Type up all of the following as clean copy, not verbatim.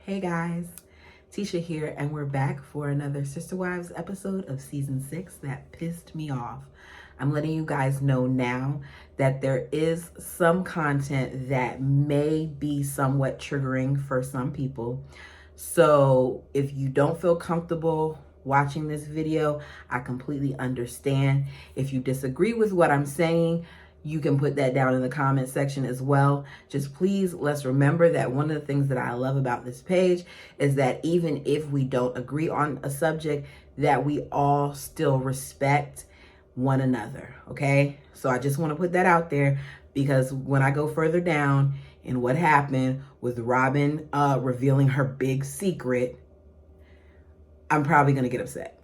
Hey guys, Tisha here, and we're back for another Sister Wives episode of season 6 that pissed me off. I'm letting you guys know now that there is some content that may be somewhat triggering for some people. So if you don't feel comfortable watching this video, I completely understand. If you disagree with what I'm saying, you can put that down in the comment section as well. Just please, let's remember that one of the things that I love about this page is that even if we don't agree on a subject, that we all still respect one another, okay? So I just want to put that out there, because when I go further down in what happened with Robyn revealing her big secret, I'm probably going to get upset.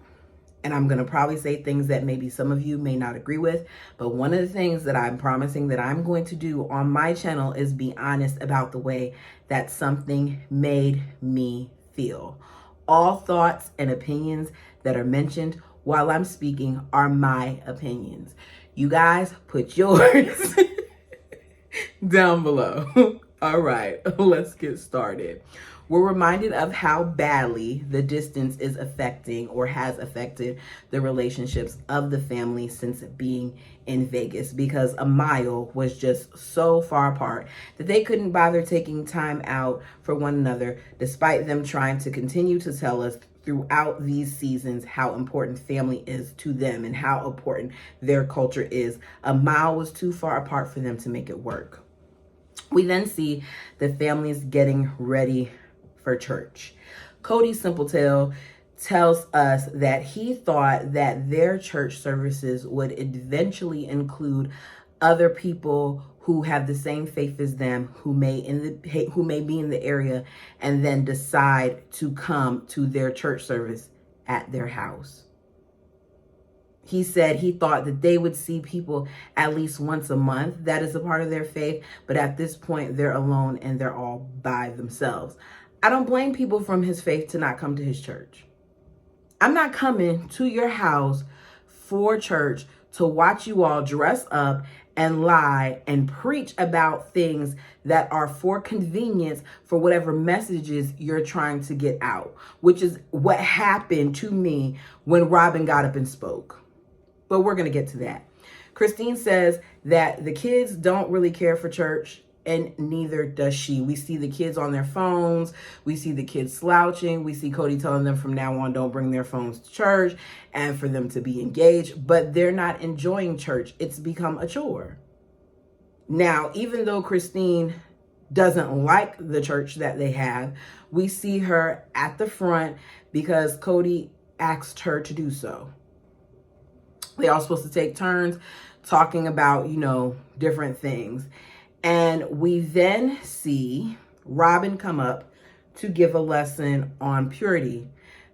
And I'm going to probably say things that maybe some of you may not agree with. But one of the things that I'm promising that I'm going to do on my channel is be honest about the way that something made me feel. All thoughts and opinions that are mentioned while I'm speaking are my opinions. You guys put yours down below. All right, let's get started. We're reminded of how badly the distance is affecting or has affected the relationships of the family since being in Vegas, because a mile was just so far apart that they couldn't bother taking time out for one another, despite them trying to continue to tell us throughout these seasons how important family is to them and how important their culture is. A mile was too far apart for them to make it work. We then see the families getting ready for church. Cody Simpletail tells us that he thought that their church services would eventually include other people who have the same faith as them, who may be in the area, and then decide to come to their church service at their house. He said he thought that they would see people at least once a month. That is a part of their faith. But at this point, they're alone and they're all by themselves. I don't blame people from his faith to not come to his church. I'm not coming to your house for church to watch you all dress up and lie and preach about things that are for convenience for whatever messages you're trying to get out, which is what happened to me when Robyn got up and spoke. But we're going to get to that. Christine says that the kids don't really care for church, and neither does she. We see the kids on their phones. We see the kids slouching. We see Cody telling them from now on, don't bring their phones to church and for them to be engaged. But they're not enjoying church. It's become a chore. Now, even though Christine doesn't like the church that they have, we see her at the front because Cody asked her to do so. They're all supposed to take turns talking about, different things. And we then see Robyn come up to give a lesson on purity,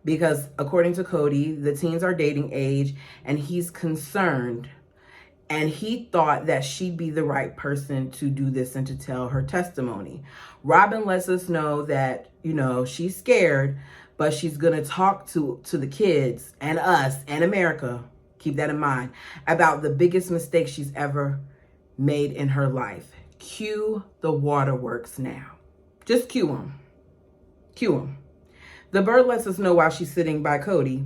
because according to Cody, the teens are dating age and he's concerned. And he thought that she'd be the right person to do this and to tell her testimony. Robyn lets us know that, she's scared, but she's going to talk to the kids and us and America, keep that in mind, about the biggest mistake she's ever made in her life. Cue the waterworks now. Just cue them. Cue them. The bird lets us know while she's sitting by Cody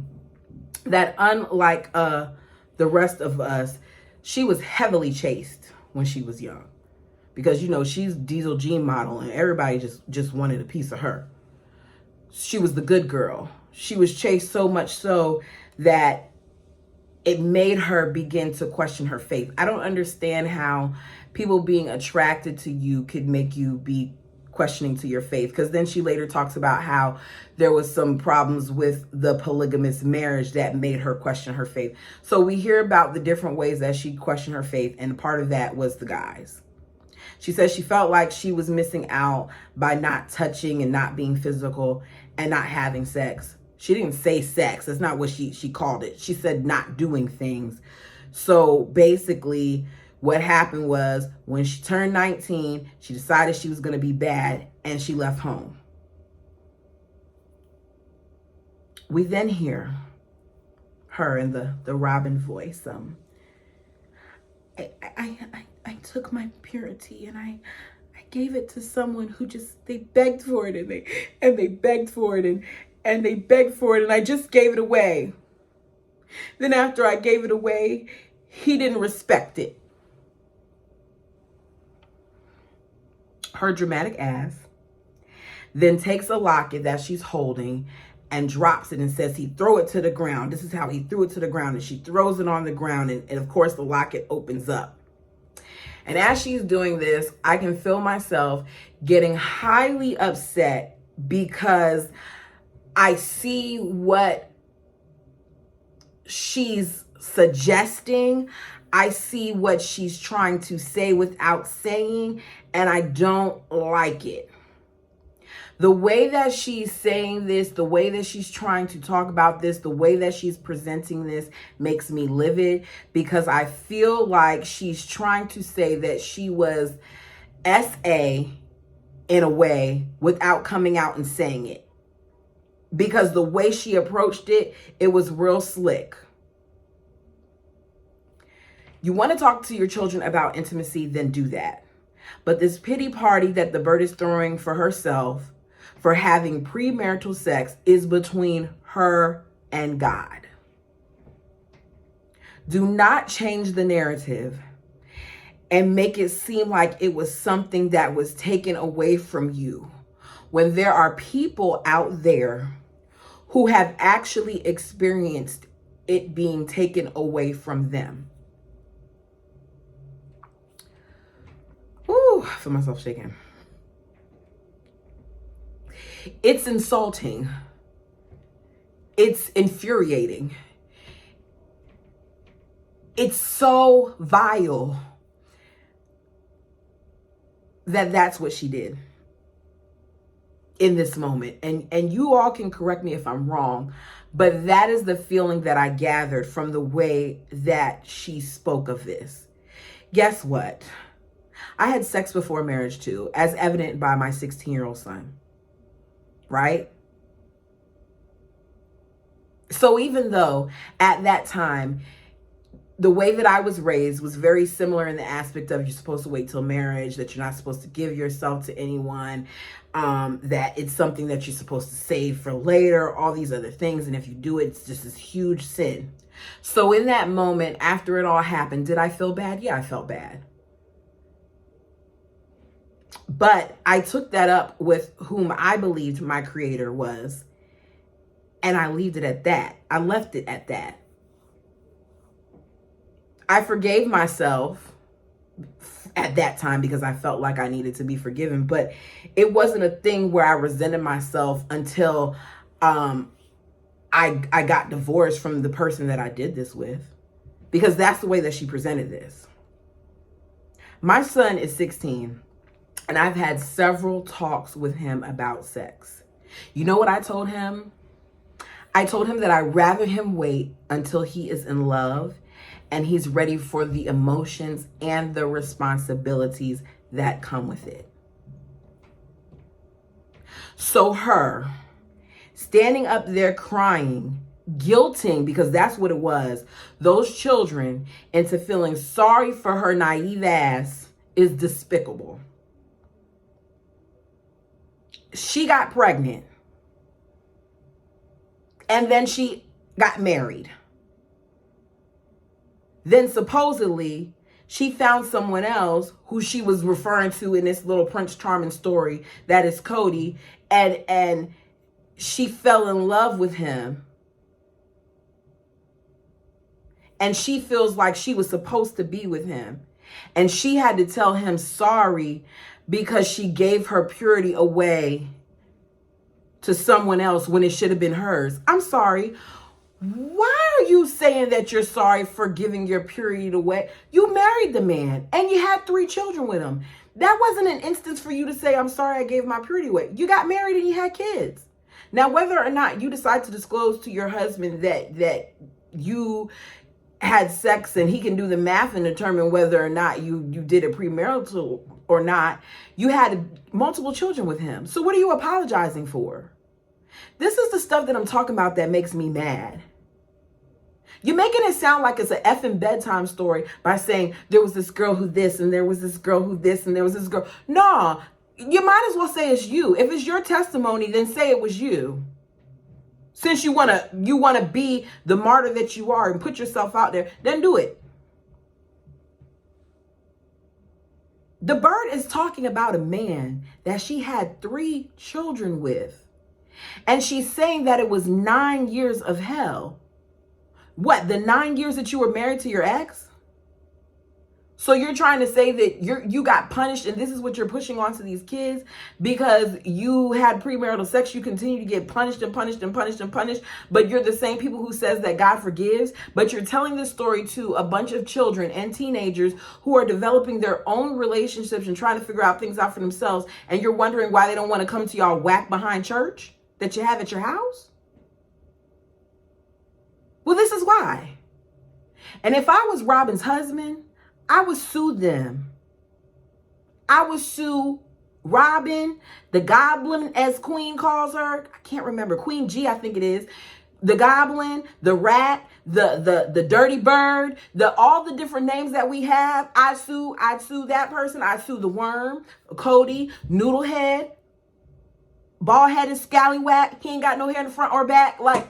that unlike the rest of us, she was heavily chased when she was young. Because, she's Diesel Jean model and everybody just wanted a piece of her. She was the good girl. She was chased so much so that it made her begin to question her faith. I don't understand how people being attracted to you could make you be questioning to your faith. Because then she later talks about how there was some problems with the polygamous marriage that made her question her faith. So we hear about the different ways that she questioned her faith, and part of that was the guys. She says she felt like she was missing out by not touching and not being physical and not having sex. She didn't say sex. That's not what she called it. She said not doing things. So basically what happened was when she turned 19, she decided she was going to be bad and she left home. We then hear her in the Robyn voice. I took my purity and I gave it to someone who they begged for it and they begged for it and they begged for it and I just gave it away. Then after I gave it away, he didn't respect it. Her dramatic ass then takes a locket that she's holding and drops it and says he throw it to the ground. This is how he threw it to the ground, and she throws it on the ground, and of course the locket opens up. And as she's doing this, I can feel myself getting highly upset because I see what she's suggesting. I see what she's trying to say without saying, and I don't like it. The way that she's saying this, the way that she's trying to talk about this, the way that she's presenting this makes me livid because I feel like she's trying to say that she was SA in a way without coming out and saying it. Because the way she approached it, it was real slick. You want to talk to your children about intimacy, then do that. But this pity party that the bird is throwing for herself for having premarital sex is between her and God. Do not change the narrative and make it seem like it was something that was taken away from you when there are people out there who have actually experienced it being taken away from them. Ooh, I feel myself shaking. It's insulting. It's infuriating. It's so vile that that's what she did in this moment. And you all can correct me if I'm wrong, but that is the feeling that I gathered from the way that she spoke of this. Guess what? I had sex before marriage too, as evident by my 16-year-old son. Right? So even though at that time, the way that I was raised was very similar in the aspect of you're supposed to wait till marriage, that you're not supposed to give yourself to anyone, that it's something that you're supposed to save for later, all these other things. And if you do it, it's just this huge sin. So in that moment, after it all happened, did I feel bad? Yeah, I felt bad. But I took that up with whom I believed my creator was, and I left it at that. I left it at that. I forgave myself at that time because I felt like I needed to be forgiven, but it wasn't a thing where I resented myself until I got divorced from the person that I did this with, because that's the way that she presented this. My son is 16. And I've had several talks with him about sex. You know what I told him? I told him that I'd rather him wait until he is in love and he's ready for the emotions and the responsibilities that come with it. So her standing up there crying, guilting, because that's what it was, those children into feeling sorry for her naive ass is despicable. She got pregnant and then she got married. Then supposedly she found someone else who she was referring to in this little Prince Charming story that is Cody, and she fell in love with him. And she feels like she was supposed to be with him. And she had to tell him sorry because she gave her purity away to someone else when it should have been hers. I'm sorry. Why are you saying that you're sorry for giving your purity away? You married the man and you had 3 children with him. That wasn't an instance for you to say, I'm sorry I gave my purity away. You got married and you had kids. Now, whether or not you decide to disclose to your husband that you had sex, and he can do the math and determine whether or not you did it premarital or not, you had multiple children with him. So what are you apologizing for? This is the stuff that I'm talking about that makes me mad. You're making it sound like it's an effing bedtime story by saying there was this girl who this and there was this girl who this and there was this girl. No, you might as well say it's you. If it's your testimony, then say it was you. Since you wanna be the martyr that you are and put yourself out there, then do it. The Bird is talking about a man that she had 3 children with. And she's saying that it was 9 years of hell. What, the 9 years that you were married to your ex? So you're trying to say that you got punished, and this is what you're pushing onto these kids because you had premarital sex. You continue to get punished and punished and punished and punished, but you're the same people who says that God forgives. But you're telling this story to a bunch of children and teenagers who are developing their own relationships and trying to figure out things out for themselves. And you're wondering why they don't want to come to y'all whack behind church that you have at your house. Well, this is why. And if I was Robyn's husband, I would sue them. I would sue Robyn, the goblin, as Queen calls her. I can't remember. Queen G, I think it is. The goblin, the rat, the dirty bird, all the different names that we have. I'd sue that person. I'd sue the worm, Cody, noodlehead, bald-headed scallywag. He ain't got no hair in the front or back. Like...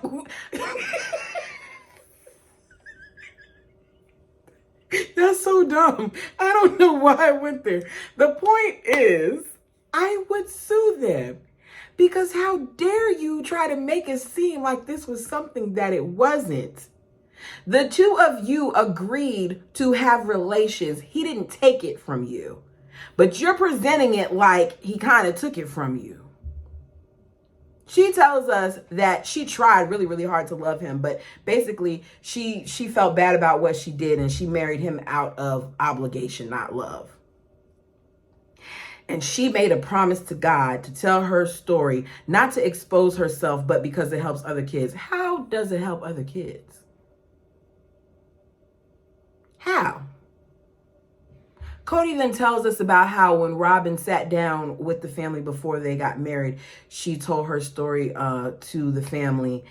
That's so dumb. I don't know why I went there. The point is, I would sue them because how dare you try to make it seem like this was something that it wasn't. The two of you agreed to have relations. He didn't take it from you, but you're presenting it like he kind of took it from you. She tells us that she tried really, really hard to love him, but basically she felt bad about what she did and she married him out of obligation, not love. And she made a promise to God to tell her story, not to expose herself, but because it helps other kids. How does it help other kids? How? Cody then tells us about how when Robyn sat down with the family before they got married, she told her story to the family.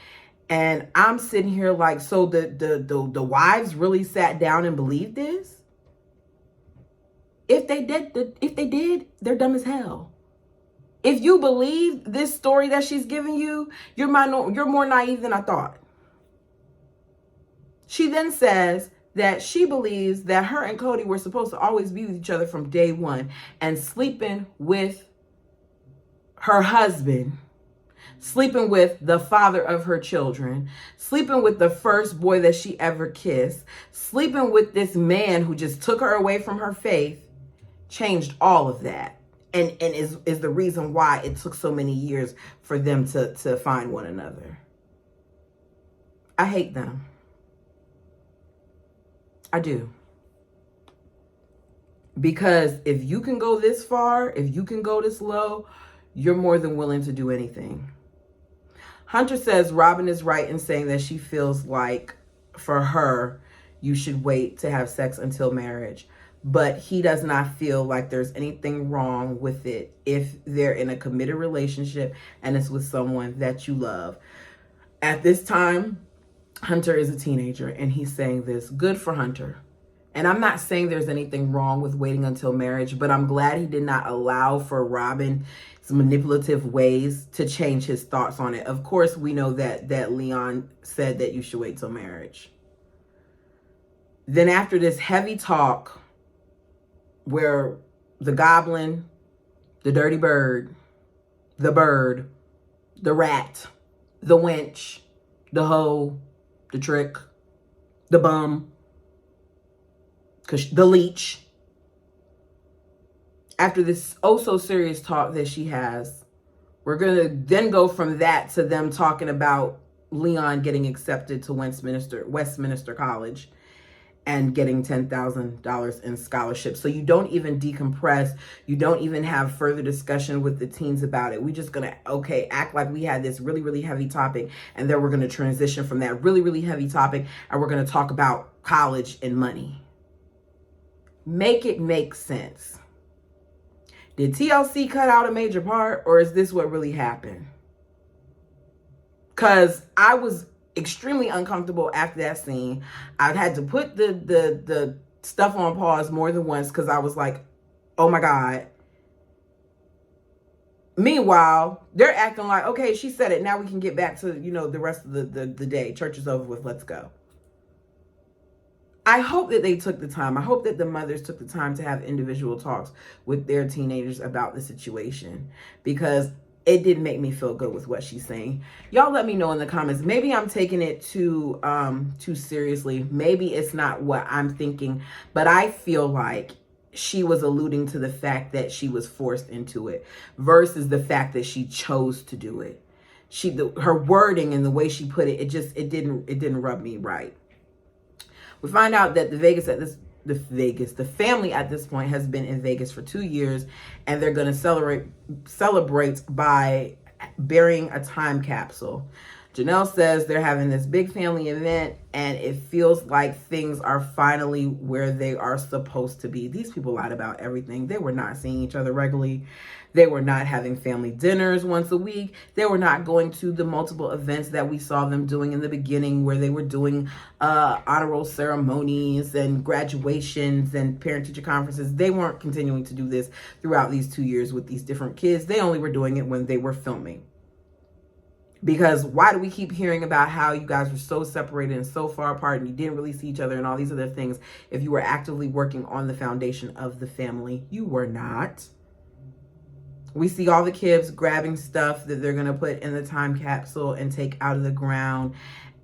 And I'm sitting here like, so the wives really sat down and believed this? If they did, they're dumb as hell. If you believe this story that she's giving you, you're more naive than I thought. She then says that she believes that her and Cody were supposed to always be with each other from day one, and sleeping with her husband, sleeping with the father of her children, sleeping with the first boy that she ever kissed, sleeping with this man who just took her away from her faith, changed all of that. And is the reason why it took so many years for them to find one another. I hate them. I do. Because if you can go this far, if you can go this low, you're more than willing to do anything. Hunter says Robyn is right in saying that she feels like for her, you should wait to have sex until marriage. But he does not feel like there's anything wrong with it if they're in a committed relationship and it's with someone that you love. At this time, Hunter is a teenager, and he's saying this. Good for Hunter. And I'm not saying there's anything wrong with waiting until marriage, but I'm glad he did not allow for Robyn's manipulative ways to change his thoughts on it. Of course, we know that Leon said that you should wait till marriage. Then after this heavy talk where the goblin, the dirty bird, the rat, the wench, the hoe, the trick, the bum, the leech. After this so serious talk that she has, we're going to then go from that to them talking about Leon getting accepted to Westminster College and getting $10,000 in scholarships. So you don't even decompress. You don't even have further discussion with the teens about it. We're just going to, act like we had this really, really heavy topic. And then we're going to transition from that really, really heavy topic. And we're going to talk about college and money. Make it make sense. Did TLC cut out a major part, or is this what really happened? Because extremely uncomfortable after that scene. I had to put the stuff on pause more than once because I was like, oh my God. Meanwhile, they're acting like, okay, she said it. Now we can get back to, the rest of the day. Church is over with. Let's go. I hope that they took the time. I hope that the mothers took the time to have individual talks with their teenagers about the situation, because it didn't make me feel good with what she's saying. Y'all let me know in the comments. Maybe I'm taking it too seriously. Maybe it's not what I'm thinking, but I feel like she was alluding to the fact that she was forced into it versus the fact that she chose to do it. Her wording and the way she put it, it didn't rub me right. We find out that the family at this point has been in Vegas for 2 years, and they're going to celebrate by burying a time capsule. Janelle says they're having this big family event, and it feels like things are finally where they are supposed to be. These people lied about everything. They were not seeing each other regularly. They were not having family dinners once a week. They were not going to the multiple events that we saw them doing in the beginning, where they were doing honorable ceremonies and graduations and parent-teacher conferences. They weren't continuing to do this throughout these 2 years with these different kids. They only were doing it when they were filming. Because why do we keep hearing about how you guys were so separated and so far apart and you didn't really see each other and all these other things if you were actively working on the foundation of the family? You were not. We see all the kids grabbing stuff that they're going to put in the time capsule and take out of the ground.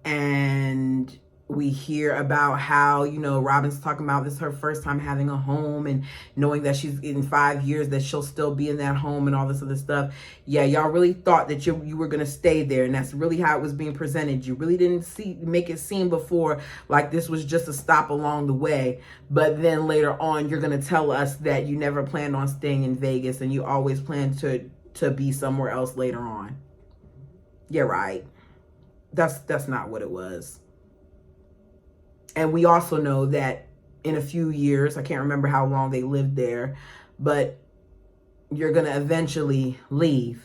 And we hear about how, Robyn's talking about this is her first time having a home and knowing that she's in 5 years that she'll still be in that home and all this other stuff. Yeah, y'all really thought that you were going to stay there, and that's really how it was being presented. You really didn't make it seem before like this was just a stop along the way. But then later on, you're going to tell us that you never planned on staying in Vegas and you always planned to be somewhere else later on. Yeah, right. That's not what it was. And we also know that in a few years, I can't remember how long they lived there, but you're going to eventually leave.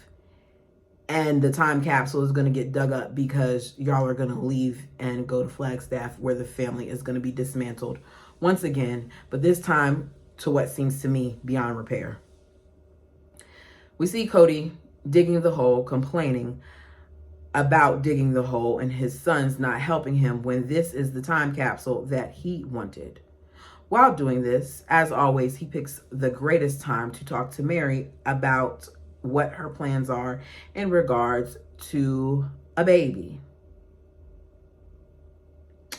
And the time capsule is going to get dug up because y'all are going to leave and go to Flagstaff, where the family is going to be dismantled once again, but this time to what seems to me beyond repair. We see Cody digging the hole, complaining about digging the hole and his sons not helping him when this is the time capsule that he wanted. While doing this, as always, he picks the greatest time to talk to Mary about what her plans are in regards to a baby.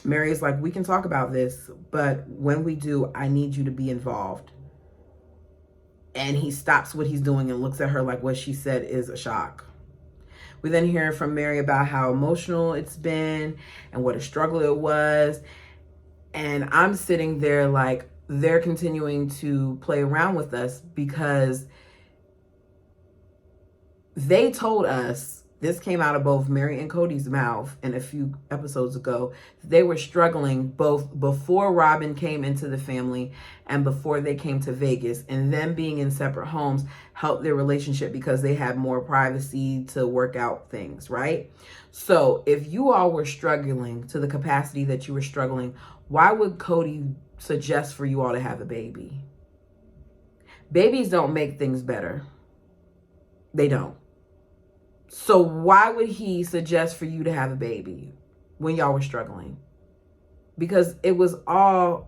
Mary is like, we can talk about this, but when we do, I need you to be involved. And he stops what he's doing and looks at her like what she said is a shock. We then hear from Mary about how emotional it's been and what a struggle it was. And I'm sitting there like, they're continuing to play around with us because they told us, this came out of both Mary and Cody's mouth in a few episodes ago, they were struggling both before Robyn came into the family and before they came to Vegas, and them being in separate homes helped their relationship because they had more privacy to work out things, right? So if you all were struggling to the capacity that you were struggling, why would Cody suggest for you all to have a baby? Babies don't make things better. They don't. So why would he suggest for you to have a baby when y'all were struggling? Because it was all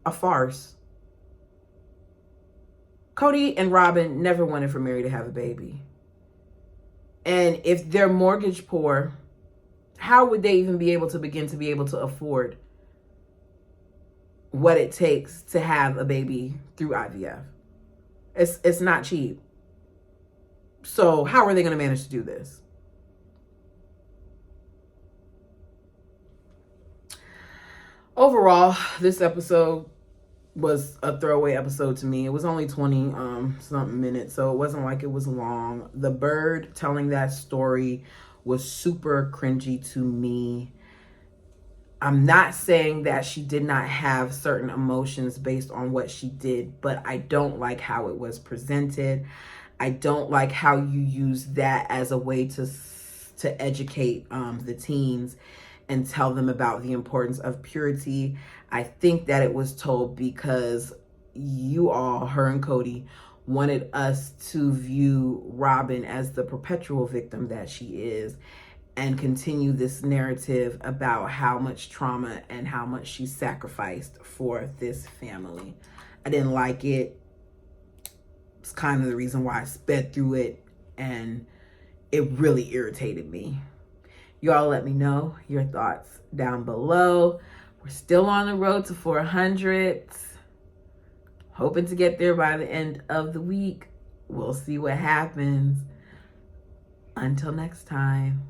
a farce. Cody and Robyn never wanted for Mary to have a baby. And if they're mortgage poor, how would they even be able to afford what it takes to have a baby through IVF? It's not cheap. So how are they going to manage to do this? Overall, this episode was a throwaway episode to me. It was only 20 something minutes, so it wasn't like it was long. The bird telling that story was super cringy to me. I'm not saying that she did not have certain emotions based on what she did, but I don't like how it was presented. I don't like how you use that as a way to educate the teens. and tell them about the importance of purity. I think that it was told because you all, her and Cody, wanted us to view Robyn as the perpetual victim that she is and continue this narrative about how much trauma and how much she sacrificed for this family. I didn't like it. It's kind of the reason why I sped through it, and it really irritated me. You all let me know your thoughts down below. We're still on the road to 400. Hoping to get there by the end of the week. We'll see what happens. Until next time.